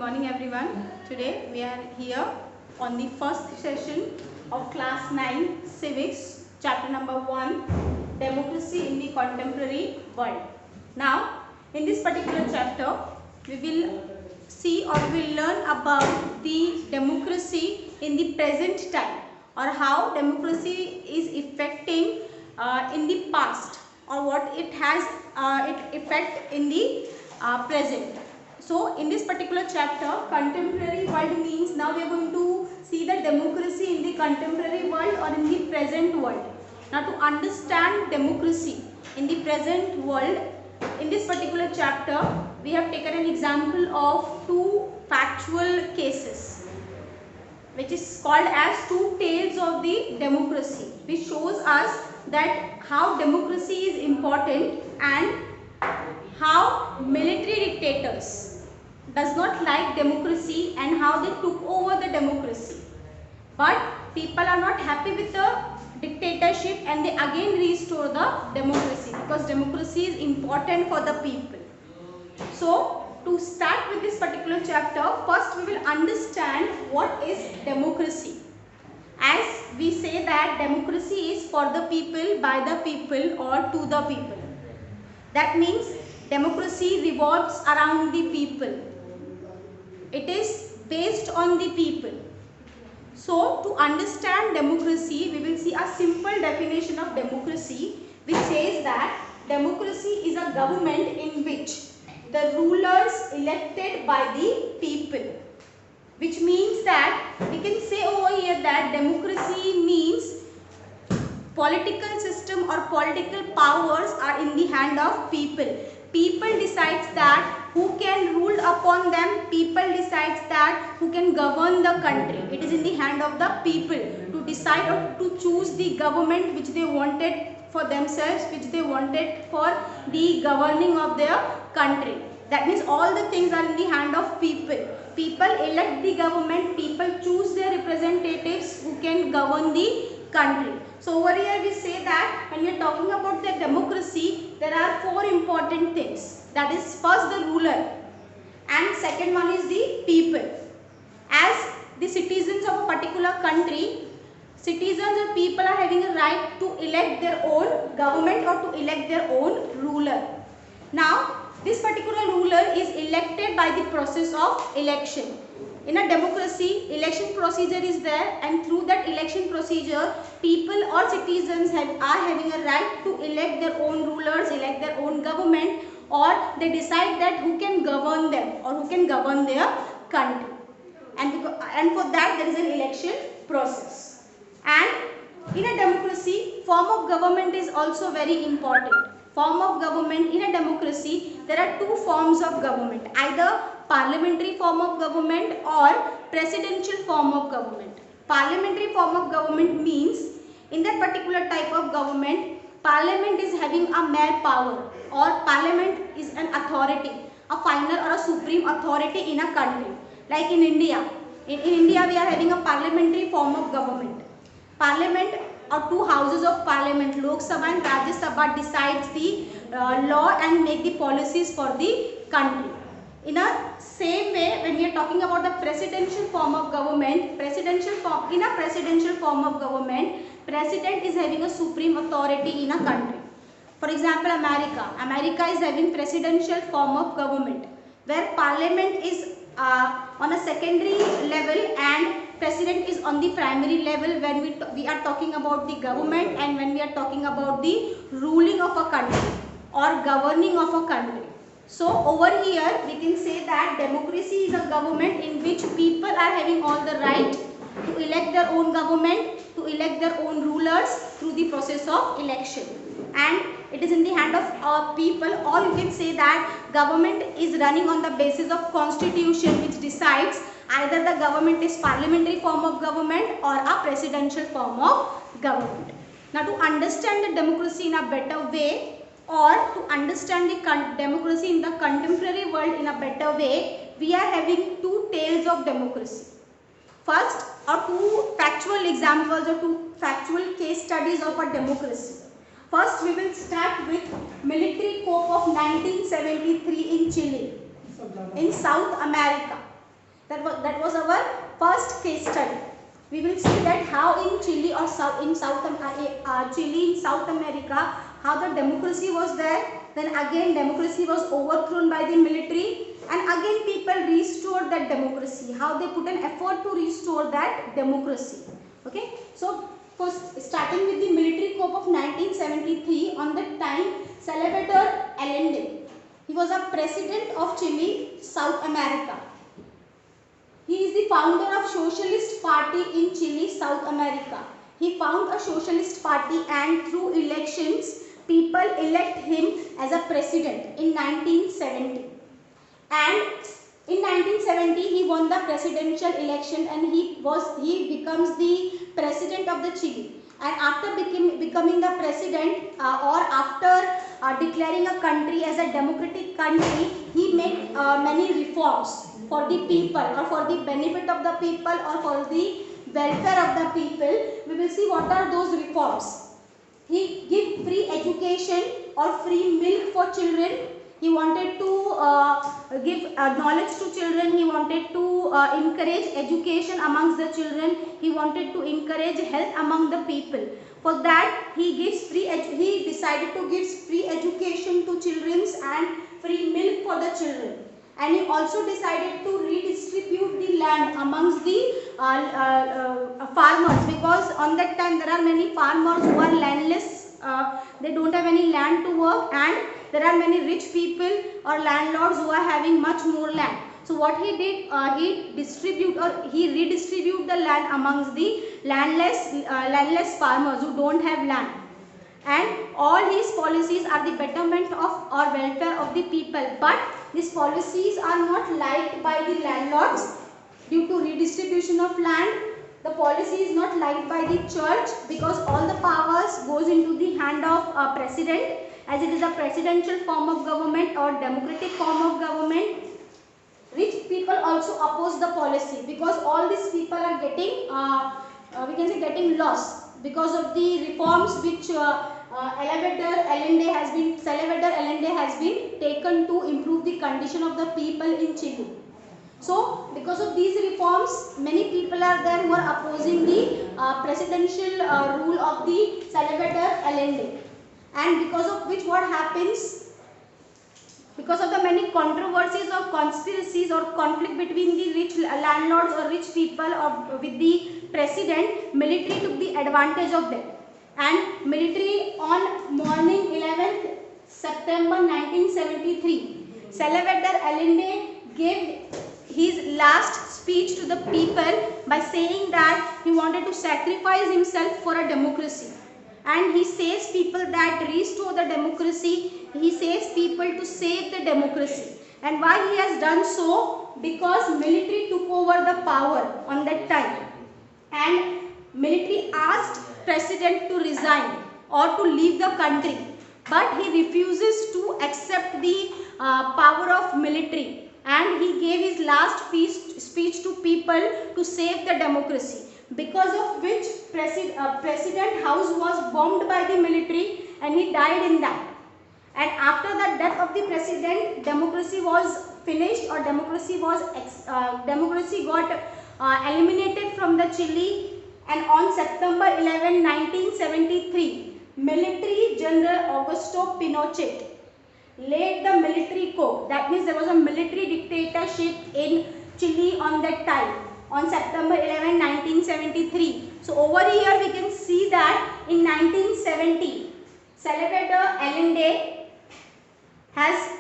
morning everyone. Today we are here on the first session of class 9 civics, chapter number 1, democracy in the contemporary world. Now in this particular chapter we will see or we will learn about the democracy in the present time, or how democracy is affecting in the past, or what it has effect in the present. So in this particular chapter, contemporary world means, now we are going to see the democracy in the contemporary world or in the present world. Now to understand democracy in the present world, in this particular chapter we have taken an example of two factual cases, which is called as two tales of the democracy, which shows us that how democracy is important and how military dictators does not like democracy and how they took over the democracy. But people are not happy with the dictatorship and they again restore the democracy, because democracy is important for the people. So to start with this particular chapter, first we will understand what is democracy. As we say that democracy is for the people, by the people, or to the people. That means democracy revolves around the people. It is based on the people. So to understand democracy, we will see a simple definition of democracy, which says that democracy is a government in which the rulers elected by the people. Which means that we can say over here that democracy means political system or political powers are in the hand of people. People decides that who can rule upon them. People decides that who can govern the country. It is in the hand of the people to decide or to choose the government which they wanted for themselves, which they wanted for the governing of their country. That means all the things are in the hand of people. People elect the government, people choose their representatives who can govern the country. So over here we say that when we are talking about the democracy, there are four important things. That is, first the ruler, and second one is the people. As the citizens of a particular country, citizens or people are having a right to elect their own government or to elect their own ruler. Now this particular ruler is elected by the process of election. In a democracy, election procedure is there, and through that election procedure, people or citizens are having a right to elect their own rulers, elect their own government, or they decide that who can govern them or who can govern their country. And for that there is an election process. And in a democracy, form of government is also very important. Form of government in a democracy, there are two forms of government, either parliamentary form of government or presidential form of government. Parliamentary form of government means, in that particular type of government, parliament is having a mere power, or parliament is an authority, a final or a supreme authority in a country. Like in India. In India we are having a parliamentary form of government. Parliament or two houses of parliament, Lok Sabha and Rajya Sabha, decides the law and make the policies for the country. In a same way, when we are talking about the presidential form of government, in a presidential form of government, president is having a supreme authority in a country. For example, America is having presidential form of government, where parliament is on a secondary level and president is on the primary level when we are talking about the government and when we are talking about the ruling of a country or governing of a country. So over here we can say that democracy is a government in which people are having all the right to elect their own government, to elect their own rulers through the process of election. And it is in the hand of people, or you can say that government is running on the basis of constitution, which decides either the government is parliamentary form of government or a presidential form of government. Now to understand the democracy in a better way, or to understand the democracy in the contemporary world in a better way, we are having two tales of democracy. First are two factual examples or two factual case studies of a democracy. First we will start with military coup of 1973 in Chile, in South America. That was our first case study. We will see that how in Chile or Chile in South America, how the democracy was there. Then again democracy was overthrown by the military, and again people restored that democracy. How they put an effort to restore that democracy. Okay. So first starting with the military coup of 1973, on that time Salvador Allende, he was a president of Chile, South America. He is the founder of Socialist Party in Chile, South America. He found a socialist party, and through elections, people elect him as a president in 1970. And in 1970, he won the presidential election, and he becomes the president of the Chile. And after becoming the president, or after declaring a country as a democratic country, he made many reforms for the people, or for the benefit of the people, or for the welfare of the people. We will see what are those reforms. He gave free education or free milk for children. He wanted to give knowledge to children. He wanted to encourage education amongst the children. He wanted to encourage health among the people. For that, he decided to give free education to children and free milk for the children. And he also decided to redistribute the land amongst the farmers, because on that time there are many farmers who are landless. They don't have any land to work, and there are many rich people or landlords who are having much more land. So what he did, he redistribute the land amongst the landless farmers who don't have land. And all his policies are the betterment of or welfare of the people, but these policies are not liked by the landlords due to redistribution of land. The policy is not liked by the church, because all the powers goes into the hand of president, as it is a presidential form of government or democratic form of government. Rich people also oppose the policy, because all these people are getting getting lost because of the reforms which Salvador Allende has been taken to improve the condition of the people in Chile. So, because of these reforms, many people are there who are opposing the presidential rule of the Salvador Allende, and because of which what happens? Because of the many controversies or conspiracies or conflict between the rich landlords or rich people or with the president, military took the advantage of them. And military on morning 11th September 1973, Salvador Allende gave his last speech to the people by saying that he wanted to sacrifice himself for a democracy. And he says people that restore the democracy. He says people to save the democracy. And why he has done so? Because military took over the power on that time. And military asked president to resign or to leave the country. But he refuses to accept the power of military. And he gave his last speech to people to save the democracy. Because of which President House was bombed by the military, and he died in that. And after the death of the president, democracy was finished, or democracy got eliminated from the Chile. And on September 11, 1973, military General Augusto Pinochet led the military coup. That means there was a military dictatorship in Chile on that time, on September 11, 1973. So over here we can see that in 1970, Salvador Allende has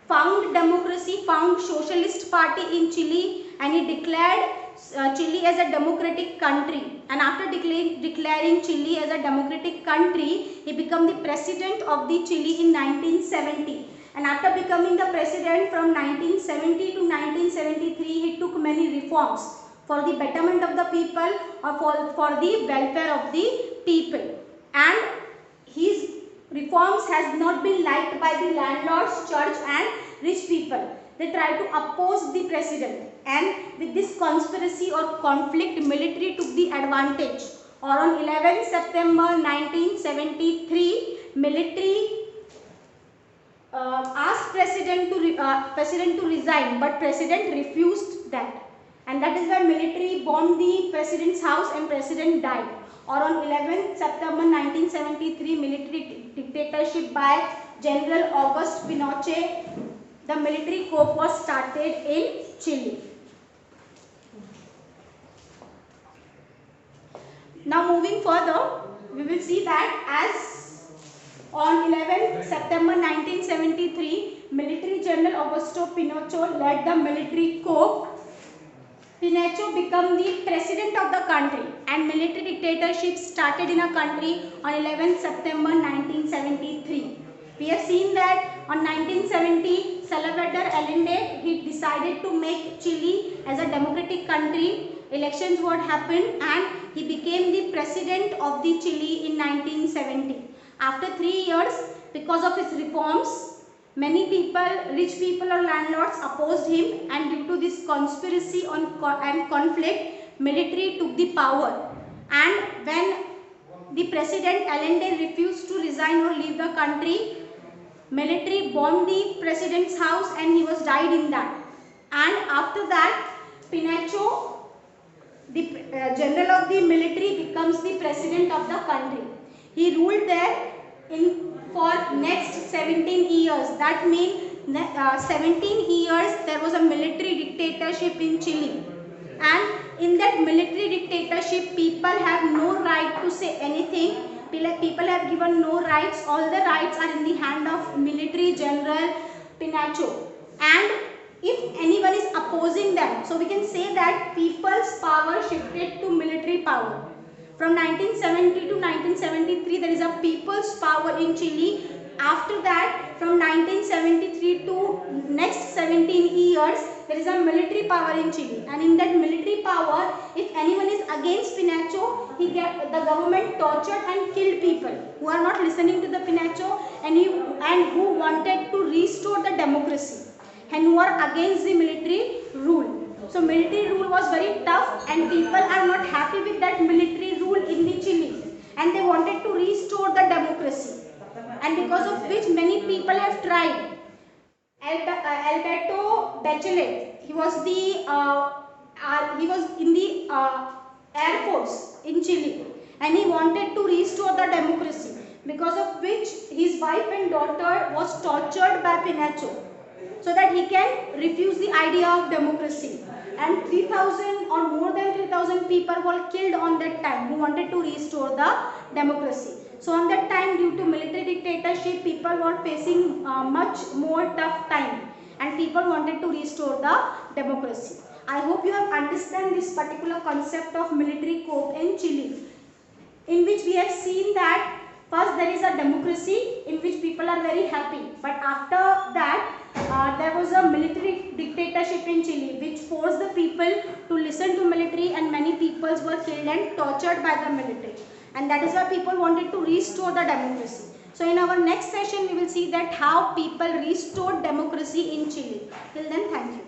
found democracy, found socialist party in Chile, and he declared Chile as a democratic country. And after declaring Chile as a democratic country, he became the president of the Chile in 1970. And after becoming the president from 1970 to 1973, he took many reforms for the betterment of the people, or for the welfare of the people. And his reforms has not been liked by the landlords, church and rich people. They tried to oppose the president, and with this conspiracy or conflict, military took the advantage. Or on 11 September 1973, military asked president to resign, but president refused that. bombed the president's house and president died. Or on 11th September 1973, military dictatorship by General Augusto Pinochet, the military coup was started in Chile. Now moving further, we will see that as on 11th September 1973, military general Augusto Pinochet led the military coup. Pinochet became the president of the country and military dictatorship started in a country on 11th September 1973. We have seen that on 1970, Salvador Allende, he decided to make Chile as a democratic country. Elections would happen and he became the president of the Chile in 1970. After 3 years, because of his reforms, many people, rich people or landlords opposed him, and due to this conspiracy and conflict, military took the power. And when the president Allende refused to resign or leave the country, military bombed the president's house and he was died in that. And after that, Pinochet, the general of the military, becomes the president of the country. He ruled there for next 17 years. That means 17 years there was a military dictatorship in Chile. And in that military dictatorship, people have no right to say anything. People have given no rights. All the rights are in the hand of military general Pinochet. And if anyone is opposing them, so we can say that people's power shifted to military power. From 1970 to 1973, there is a people's power in Chile. After that, from 1973 to next 17 years, there is a military power in Chile. And in that military power, if anyone is against Pinochet, the government tortured and killed people who are not listening to the Pinochet and who wanted to restore the democracy and who are against the military rule. So military rule was very tough and people are not happy with that military rule in the Chile, and they wanted to restore the democracy, and because of which many people have tried. Alberto Bachelet, he was in the Air Force in Chile, and he wanted to restore the democracy, because of which his wife and daughter was tortured by Pinochet, so that he can refuse the idea of democracy. And 3,000 or more than 3,000 people were killed on that time who wanted to restore the democracy. So on that time, due to military dictatorship, people were facing much more tough time, and people wanted to restore the democracy. I hope you have understand this particular concept of military coup in Chile, in which we have seen that first there is a democracy in which people are very happy, but after that there was a military dictatorship in Chile which forced the people to listen to military, and many peoples were killed and tortured by the military, and that is why people wanted to restore the democracy. So in our next session we will see that how people restored democracy in Chile. Till then, thank you.